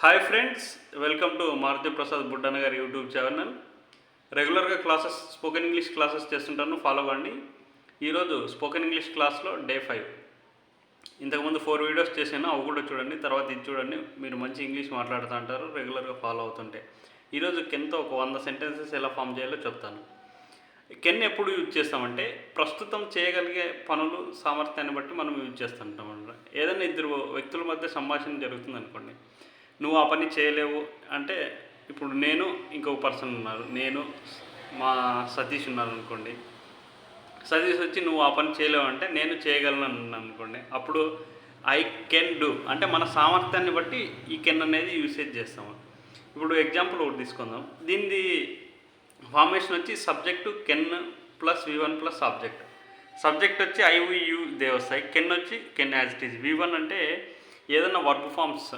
Hi friends, welcome to Maruti Prasad Buddanna గారి YouTube channel. రెగ్యులర్గా spoken English classes చేస్తుంటాను, ఫాలో అవ్వండి. ఈరోజు స్పోకెన్ ఇంగ్లీష్ క్లాస్లో డే 5. ఇంతకుముందు 4 వీడియోస్ చేశాను, అవి కూడా చూడండి. తర్వాత ఇది చూడండి, మీరు మంచి ఇంగ్లీష్ మాట్లాడుతూ ఉంటారు రెగ్యులర్గా ఫాలో అవుతుంటే. ఈరోజు కెన్తో ఒక 100 సెంటెన్సెస్ ఎలా ఫామ్ చేయాలో చెప్తాను. కెన్ ఎప్పుడు యూజ్ చేస్తామంటే ప్రస్తుతం చేయగలిగే పనులు సామర్థ్యాన్ని బట్టి మనం యూజ్ చేస్తుంటాం అన్నమాట. ఏదైనా ఇద్దరు వ్యక్తుల మధ్య సంభాషణ జరుగుతుంది అనుకోండి, నువ్వు ఆ పని చేయలేవు అంటే, ఇప్పుడు నేను ఇంకొక పర్సన్ ఉన్నారు, నేను మా సతీష్ ఉన్నారు అనుకోండి. సతీష్ వచ్చి నువ్వు ఆ పని చేయలేవు అంటే నేను చేయగలను అనుకోండి. అప్పుడు ఐ కెన్ డూ అంటే మన సామర్థ్యాన్ని బట్టి ఈ కెన్ అనేది యూసేజ్ చేస్తాము. ఇప్పుడు ఎగ్జాంపుల్ ఒకటి తీసుకుందాం. దీనిది ఫార్మేషన్ వచ్చి subject can plus V1 plus object. Subject వచ్చి ఐ వి యూ దే వస్తాయి. కెన్ వచ్చి can as it is. V1 అంటే ఏదైనా వర్బ్ ఫామ్స్.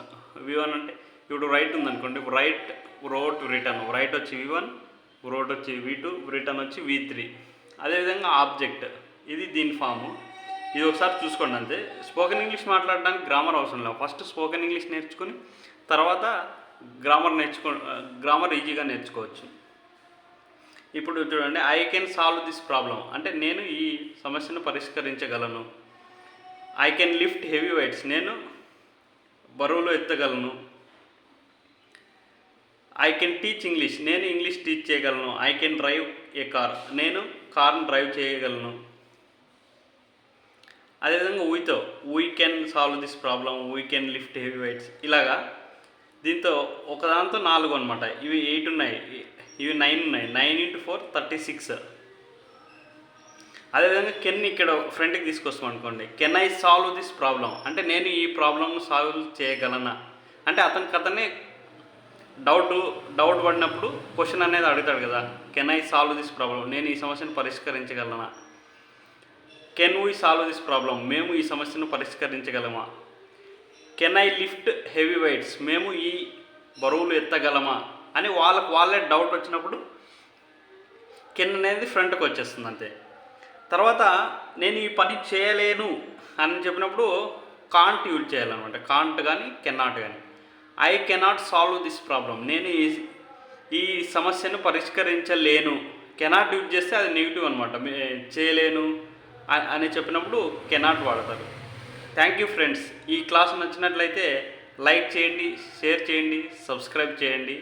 V1 అంటే ఇప్పుడు రైట్ ఉందనుకోండి, రైట్, రోట్, రిటర్న్. రైట్ వచ్చి V1, రోట్ వచ్చి V2, రిటర్న్ వచ్చి V3. అదేవిధంగా ఆబ్జెక్ట్, ఇది దీని ఫాము. ఇది ఒకసారి చూసుకోండి అంతే. స్పోకెన్ ఇంగ్లీష్ మాట్లాడడానికి గ్రామర్ అవసరం లేదు. ఫస్ట్ స్పోకెన్ ఇంగ్లీష్ నేర్చుకుని తర్వాత గ్రామర్ ఈజీగా నేర్చుకోవచ్చు. ఇప్పుడు చూడండి, I can solve this problem అంటే నేను ఈ సమస్యను పరిష్కరించగలను. I can lift heavy weights, నేను బరువులు ఎత్తగలను. ఐ కెన్ టీచ్ ఇంగ్లీష్, నేను ఇంగ్లీష్ టీచ్ చేయగలను. I can drive a car, నేను కార్ని డ్రైవ్ చేయగలను. అదేవిధంగా we can solve this problem, we can lift heavy weights. ఇలాగా దీంతో ఒకదాంతో 4 అనమాట. ఇవి 8 ఉన్నాయి, ఇవి 9 ఉన్నాయి. 9 × 4 36. అదేవిధంగా కెన్ ఇక్కడ ఫ్రంట్కి తీసుకొస్తాం అనుకోండి. Can I solve this problem అంటే నేను ఈ ప్రాబ్లమ్ను సాల్వ్ చేయగలనా అంటే అతనే డౌట్ పడినప్పుడు క్వశ్చన్ అనేది అడుగుతాడు కదా. Can I solve this problem, నేను ఈ సమస్యను పరిష్కరించగలనా. Can we solve this problem, మేము ఈ సమస్యను పరిష్కరించగలమా. Can I lift heavy weights, మేము ఈ బరువులు ఎత్తగలమా అని వాళ్ళే డౌట్ వచ్చినప్పుడు కెన్ అనేది ఫ్రంట్కి వచ్చేస్తుంది అంతే. తర్వాత నేను ఈ పని చేయలేను అని చెప్పినప్పుడు కాంట్ యూజ్ చేయాలన్నమాట. కాంట్ కానీ కెనాట్ కానీ. I cannot solve this problem, నేను ఈ సమస్యను పరిష్కరించలేను. కెనాట్ యూజ్ చేస్తే అది నెగిటివ్ అనమాట. చేయలేను అని చెప్పినప్పుడు కెనాట్ వాడతారు. Thank you friends. ఈ క్లాస్ నచ్చినట్లయితే లైక్ చేయండి, షేర్ చేయండి, సబ్స్క్రైబ్ చేయండి.